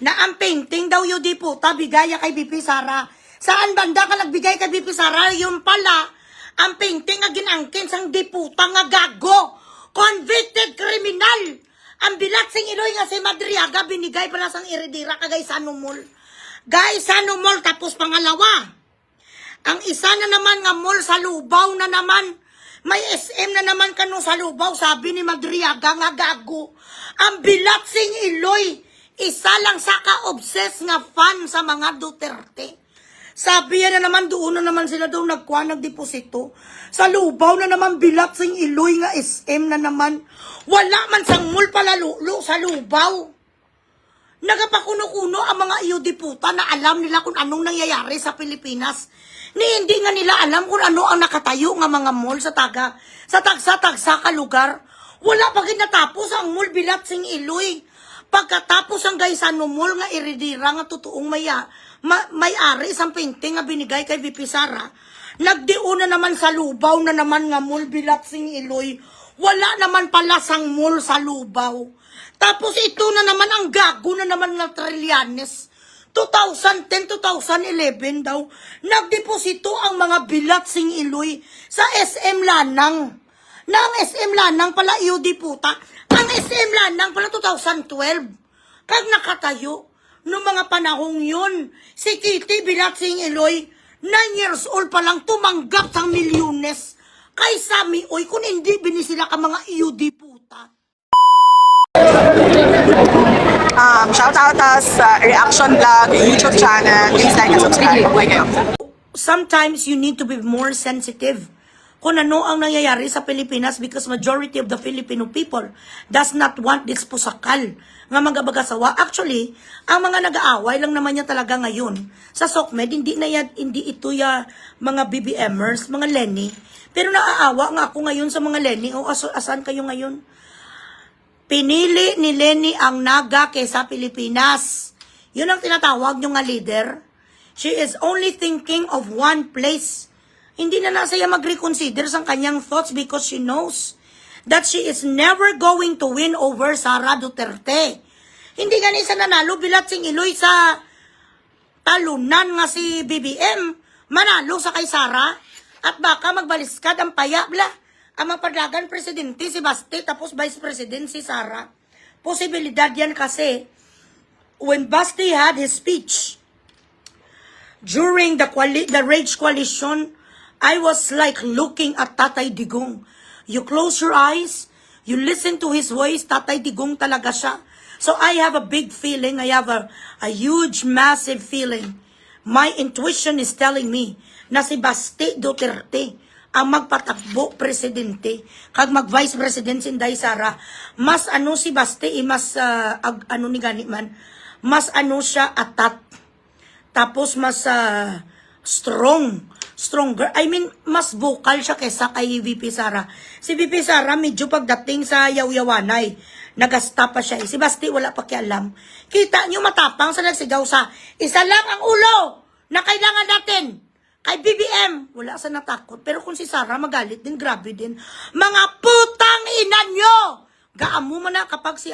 na ang painting daw yun di puta, bigaya kay BP Sara. Saan banda ka nagbigay kay BP Sara? Yung pala, ang painting nga ginangkin sang di puta nga gago. Convicted criminal. Ang bilat sing Iloy nga si Madriaga, binigay pala sang iridira kagay Sanumol. Guys, Sanumol, tapos pangalawa. Ang isa na naman nga mall sa Lubaw na naman. May SM na naman kanong sa Lubaw, sabi ni Madriaga nga gago. Ang bilat sing Iloy, isa lang sa ka-obsess nga fan sa mga Duterte. Sabi yan na naman, doon na naman sila doon nagkuha, nagdeposito. Sa Lubaw na naman, bilat sing Iloy nga SM na naman. Wala man sang mall palalulo sa Lubaw. Nagapakuno-kuno ang mga iyo-diputa na alam nila kung anong nangyayari sa Pilipinas. Ni hindi nga nila alam kung ano ang nakatayo nga mga mall sa tagsa ka lugar. Wala pa natapos ang mall bilat sing Iloy. Pagkatapos ang Gaisano Mall nga iridira nga totoong may-ari isang painting nga binigay kay VP Sara. Nagdiuna naman sa Lubaw na naman nga mall bilat sing Iloy. Wala naman pala sang mall sa Lubaw. Tapos ito na naman ang gago na naman ng Trillanes. 2010-2011 daw, nagdeposito ang mga bilat sing Iloy sa SM Lanang. Na ang SM Lanang pala iyo di puta. Ang SM Lanang pala 2012. Kag nakatayo, noong mga panahong yun, si Kitty bilat sing Iloy, 9 years old pa lang tumanggap sang milyones. Kay Sami, oy, kung hindi binisila ka mga iyo di puta. Shout out sa Reaction Vlog, YouTube channel. Please like and subscribe. Buhay kayo. Sometimes you need to be more sensitive kung ano ang nangyayari sa Pilipinas because majority of the Filipino people does not want this pusakal nga magabagasawa. Actually, ang mga nag-aaway lang naman niya talaga ngayon sa SOCMED, hindi ito ya mga BBMers, mga Lenny. Pero naaawa nga ako ngayon sa mga Lenny. O asan kayo ngayon? Pinili ni Lenny ang Naga kaysa Pilipinas. Yun ang tinatawag nyo nga leader. She is only thinking of one place. Hindi na nasaya mag-reconsider sa kanyang thoughts because she knows that she is never going to win over Sara Duterte. Hindi ganun sa nanalo, bilat sing Iloy sa talunan nga si BBM. Manalo sa kay Sara at baka magbaliskad ang payabla. Ang mapadagan presidente si Basti tapos vice president si Sara. Posibilidad yan kasi when Basti had his speech during the Rage Coalition, I was like looking at Tatay Digong. You close your eyes, you listen to his voice, Tatay Digong talaga siya. So I have a big feeling, I have a huge, massive feeling. My intuition is telling me na si Basti Duterte ang magpatakbo presidente, kag mag-vice president si Inday Sara, mas ano si Basti, mas ano ni ganiman, mas ano siya atat, tapos mas stronger, I mean, mas vocal siya kesa kay VP Sara. Si VP Sara, medyo pagdating sa yaw-yawanay, nagasta pa siya. Si Basti, wala pa kialam. Kita nyo matapang sa nagsigaw sa, isa lang ang ulo na kailangan natin. Kay BBM, wala sa natakot. Pero kung si Sara magalit din, grabe din. Mga putang ina nyo! Gaamo mo na kapag si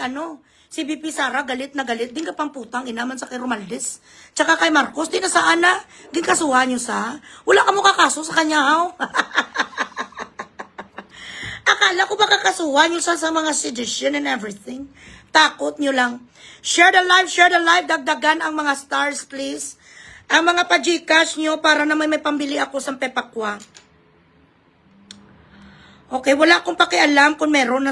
BP Sara galit na galit din kapang putang ina man sa kay Romaldes. Tsaka kay Marcos, di na saan na. Din kasuhan nyo sa. Wala ka mo kakaso sa kanya, haw. Akala ko ba kakasuhan nyo sa mga sedition and everything. Takot nyo lang. Share the live, dagdagan ang mga stars, please. Ang mga pa-Gcash nyo para naman may pambili ako sa Pepakwa. Okay, wala akong pakialam kung meron na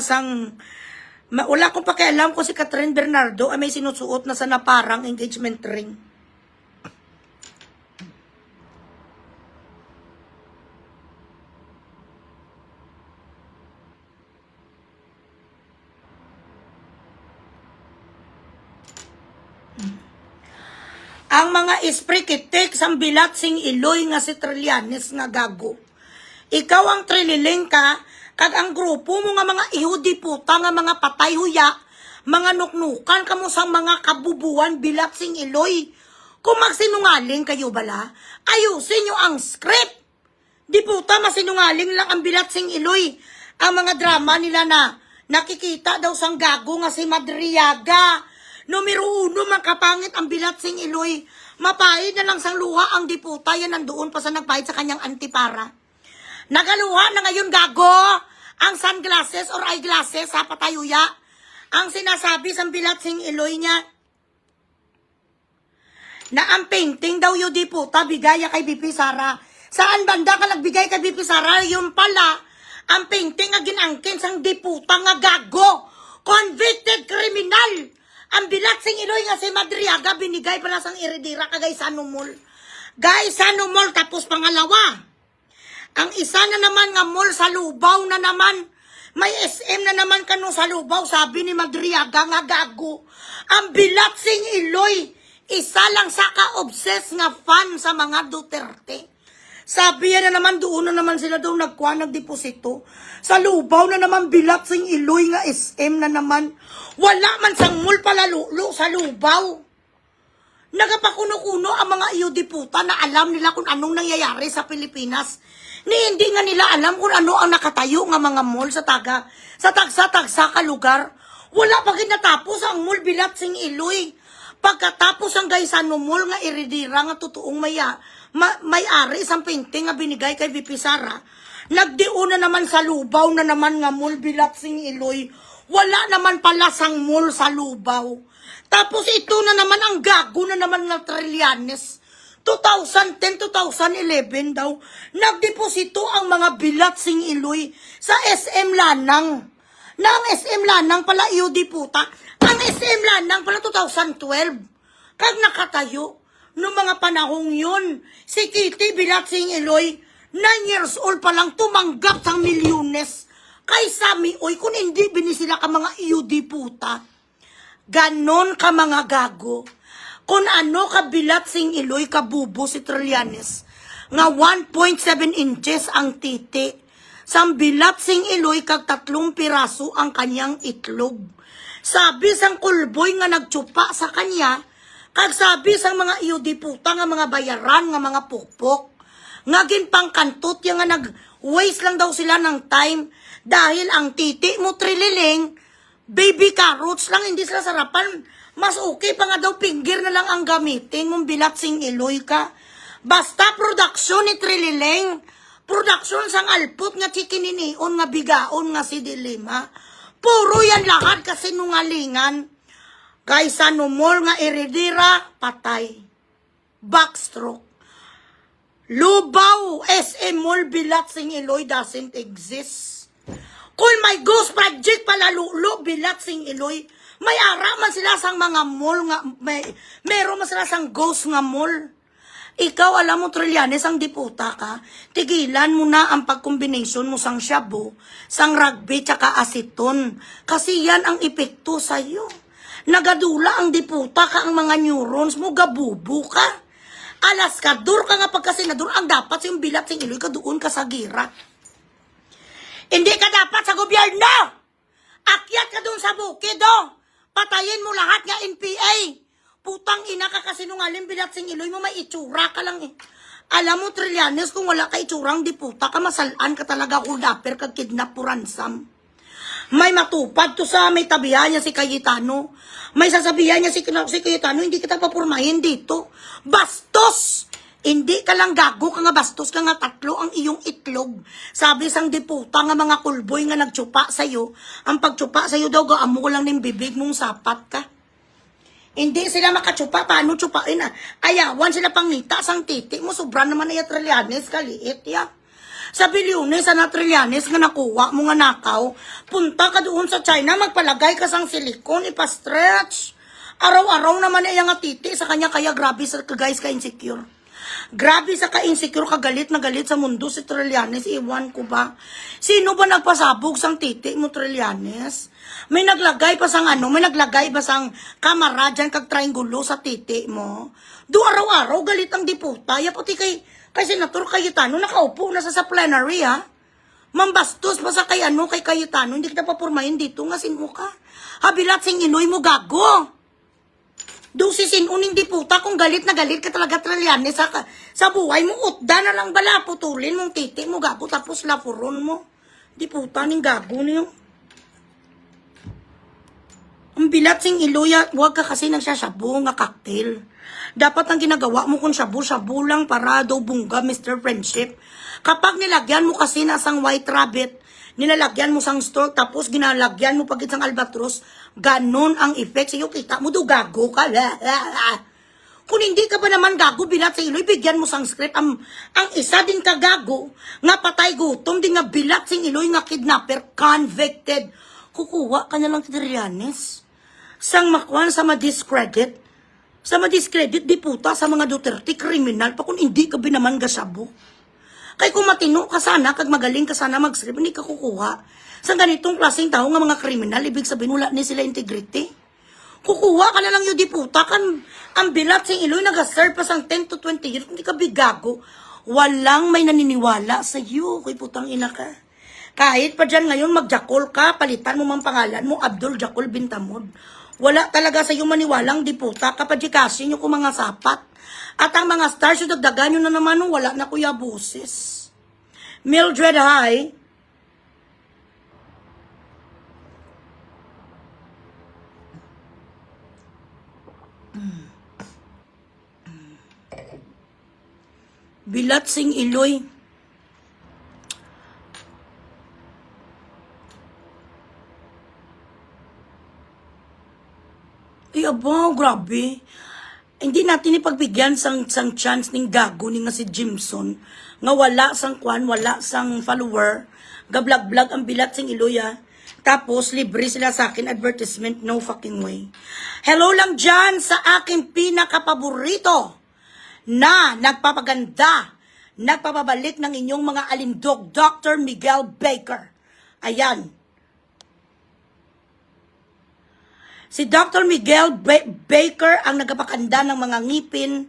wala akong pakialam kung si Catherine Bernardo ay may sinusuot na sa naparang engagement ring. Ang mga isprikitik sang bilat sing Iloy nga si Trillanes nga gago. Ikaw ang trililing ka, kag ang grupo mo nga mga ihudi puta nga mga patay huya, mga nuknukan kamo sang mga kabubuan bilat sing Iloy. Kung magsinungaling kayo bala, ayusin nyo ang script. Di puta, masinungaling lang ang bilat sing Iloy. Ang mga drama nila na nakikita daw sang gago nga si Madriaga. Numero 1, makapangit ang Bilatsing Iloy. Mapahid na lang sang luha ang diputa. Yan nandoon pa sa nagpahid sa kanyang antipara. Nagaluha na ngayon gago ang sunglasses or eyeglasses sa patayuya. Ang sinasabi sa Bilatsing Iloy niya na ang painting daw yung diputa bigaya kay BP Sara. Saan banda ka nagbigay kay BP Sara? Yung pala, ang painting nga ginangkin sang diputa nga gago. Convicted criminal. Ang Bilatsing Iloy nga si Madriaga binigay pala sang iridira kagay Sanumol. Guys, Sanumol tapos pangalawa. Ang isa na naman nga mall sa Lubaw na naman. May SM na naman kano sa Lubaw, sabi ni Madriaga nga gago. Ang Bilatsing Iloy, isa lang sa ka-obsess nga fan sa mga Duterte. Sabi yan na naman, doon na naman sila daw nagkuha, nagdeposito. Sa Lubaw na naman, Bilatsing Iloy nga SM na naman. Wala man sang mall palalulo sa Lubaw. Nagapakuno-kuno ang mga iyo diputa na alam nila kung anong nangyayari sa Pilipinas. Ni hindi nga nila alam kung ano ang nakatayo nga mga mall sa tagsa-tagsa ka lugar. Wala pa natapos ang mall Bilatsing Iloy. Pagkatapos ang Gaisano Mall nga iridira nga totoong may-ari isang painting nga binigay kay VP Sara. Nagdiuna naman sa Lubaw na naman nga mall Bilatsing Iloy. Wala naman pala sang mall sa Lubaw. Tapos ito na naman ang gago na naman ng Trillanes. 2010-2011 daw, nagdeposito ang mga Bilatsing Iloy sa SM Lanang. Na ang SM Lanang pala iyo diputa. Ang SM Lanang pala 2012. Kag nakatayo, noong mga panahong yun, si Kitty Bilatsing Iloy, 9 years old pa lang tumanggap sang milyones. Kay Sami, oy, kung hindi binisila ka mga iyo diputa. Ganon ka mga gago. Kung ano ka Bilatsing Iloy, kabubo si Trillanes, nga 1.7 inches ang titi. Sang Bilatsing Iloy, kag 3 piraso ang kanyang itlog. Sabi sang kulboy nga nagtsupa sa kanya, kag sabi sang mga iyo diputa nga mga bayaran, nga mga pukpok, nga ginpangkantot yung nga nag-waste lang daw sila ng time dahil ang titi mo trililing, baby carrots lang, hindi sila sarapan. Mas okay pa nga daw, finger na lang ang gamitin mong Bilatsing Iloy ka. Basta production ni Trilileng, production sang alput nga chikininion nga bigaon nga si Dilima. Puro yan lahat kasi nungalingan. Gaisano Mall nga iridira, patay. Backstroke. Lubaw, SM Mall, Bilatsing Iloy doesn't exist. Kung may ghost project pala lulo, Bilatsing Iloy, may araman sila sang mga mall nga, meron man sila sang ghost nga mall. Ikaw, alam mo, Trillanes, ang diputa ka, tigilan mo na ang pag-combination mo sang shabu, sang rugby, tsaka asiton. Kasi yan ang epekto sa'yo. Nagadula ang diputa ka, ang mga neurons mo, gabubo ka. Alaskador ka nga pagkasenador, ang dapat sa yung Bilatsing Iloy ka doon ka sa gira. Hindi ka dapat sa gobyerno! Akyat ka doon sa bukid, oh! Patayin mo lahat nga NPA. Putang ina ka kasi nungaling Bilatsing Iloy mo, may itsura ka lang eh. Alam mo, Trillanes, kung wala ka itsurang diputa ka, masalaan ka talaga kuldaper kag kidnap po ransom. May matupad to sa may tabihan niya si Cayetano. May sasabihan niya si Cayetano, hindi kita papurmahin dito. Bastos! Hindi ka lang gago ka nga bastos ka nga 3 ang iyong itlog. Sabi sang diputa nga mga kulboy nga nagtsupa sa'yo. Ang pagtsupa sa'yo daw gaamo ko lang ng bibig mong sapat ka. Hindi sila makatsupa. Paano tsupain ah? Ayawan sila pangita sang titi mo. Sobra naman ay Trillanes kaliit ya. Sa bilyones na Trillanes nga nakuha mo nga nakaw. Punta ka doon sa China. Magpalagay ka sang silikon. Ipa-stretch. Araw-araw naman ay nga titi sa kanya. Kaya grabe sa guys ka-insecure. Grabe sa ka-insecure, kagalit na galit sa mundo si Trillanes. Iwan ko ba? Sino ba nagpasabog sang titi mo, Trillanes? May naglagay pa sang may naglagay ba sang kamera dyan kag triangulo sa titi mo? Do araw-araw galit ang diputa. Ya pati kay Senator Cayetano, nakaupo na sa plenary ha. Mambastos pa sa kay Cayetano, hindi kita papurmahin dito nga sino ka. Bilatsing Iloy mo gago. Do si sinuning diputa kung galit na galit ka talaga Trillanes sa buhay mo, utda na lang bala, putulin mong titi mo gago tapos lapuron mo. Diputa ning gago niyo. Ang Bilat sing iluya, huwag ka kasi nagsashabu nga cocktail. Dapat ang ginagawa mo kung shabu-shabu lang para daw bungga, Mr. Friendship. Kapag nilagyan mo kasi na sang white rabbit, nilalagyan mo sang stork, tapos ginalagyan mo pag isang albatros, ganon ang effect sa'yo. Kita mo do gago ka. Kung hindi ka ba naman gago, bilat sa iloy, bigyan mo sang script. Ang isa din ka gago, nga patay gutom, din nga bilat sing iloy, nga kidnapper, convicted. Kukuha ka na lang Trillanes. Sang makwan sa madiscredit. Sa madiscredit, di puta sa mga Duterte, kriminal pa kung hindi ka binaman gasabo. Kaya kung matino ka sana, kag magaling ka sana mag-script, hindi ka kukuha. Sa ganitong klaseng tao nga mga kriminal, ibig sabihin wala ni sila integrity. Kukuha ka na lang yung di puta, kan ang bilat sa iloy, nag-serve pa sang 10 to 20 years, hindi ka bigago. Walang may naniniwala sa iyo, kay putang ina ka. Kahit pa dyan ngayon magjakol ka, palitan mo mang pangalan mo, Abdul Jakol Bintamod. Wala talaga sa iyo maniwalang di puta, kapag kasi nyo kung mga sapat. At ang mga stars yung dagdagan nyo na naman, wala na kuya busis. Mildred High, bilat sing iloy. Ay, aba, grabe. Hindi natin ipagbigyan sang chance ning gago ni nga si Jimson. Nga wala sang kwan, wala sang follower. Gablag-blag ang bilat sing iloya. Tapos, libre sila sa akin. Advertisement, no fucking way. Hello lang dyan sa aking pinakapaborito na nagpapaganda, nagpapabalik ng inyong mga alindog, Dr. Miguel Baker. Ayan. Si Dr. Miguel Baker ang nagpapakanda ng mga ngipin,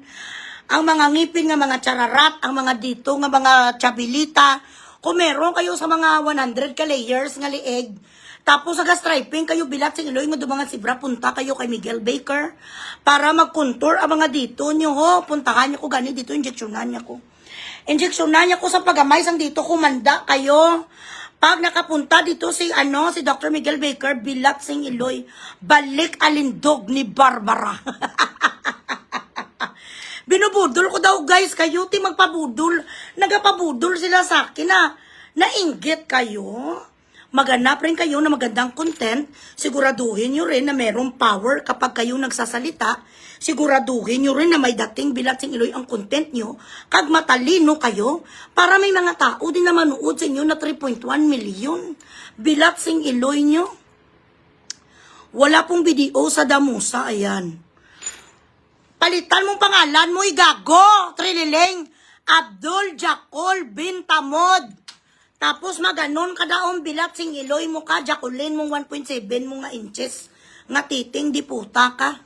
ang mga ngipin nga mga chararat, ang mga dito nga mga chabilita. Kung meron kayo sa mga 100 ka layers nga lieg, tapos sa striping kayo bilat sa iloy nga mga sibra, punta kayo kay Miguel Baker para mag-contour ang mga dito nyo ho. Puntahan nyo ko gani dito, injeksyonan niya ko. Injeksyonan niya ko sa pagamay sang dito, kumanda kayo. Pag nakapunta dito si Dr. Miguel Baker, bilat sing iloy, balik alindog ni Barbara. Binubudol ko daw guys, kayo ti magpabudol. Nagapabudol sila sa akin na nainggit kayo. Maganap rin kayo na magandang content. Siguraduhin nyo rin na merong power kapag kayo nagsasalita. Siguraduhin nyo rin na may dating bilat sing iloy ang content nyo. Kag matalino kayo para may mga tao din na manood sa inyo na 3.1 million. Bilat sing iloy nyo. Wala pong video sa damusa. Ayan. Palitan mong pangalan mo, igago. Trilileng. Abdul Jakol Bintamod. Tapos maganon ka daon bilat sing iloy mo ka, Jacolin mong 1.7 mo nga inches. Nga titing di puta ka.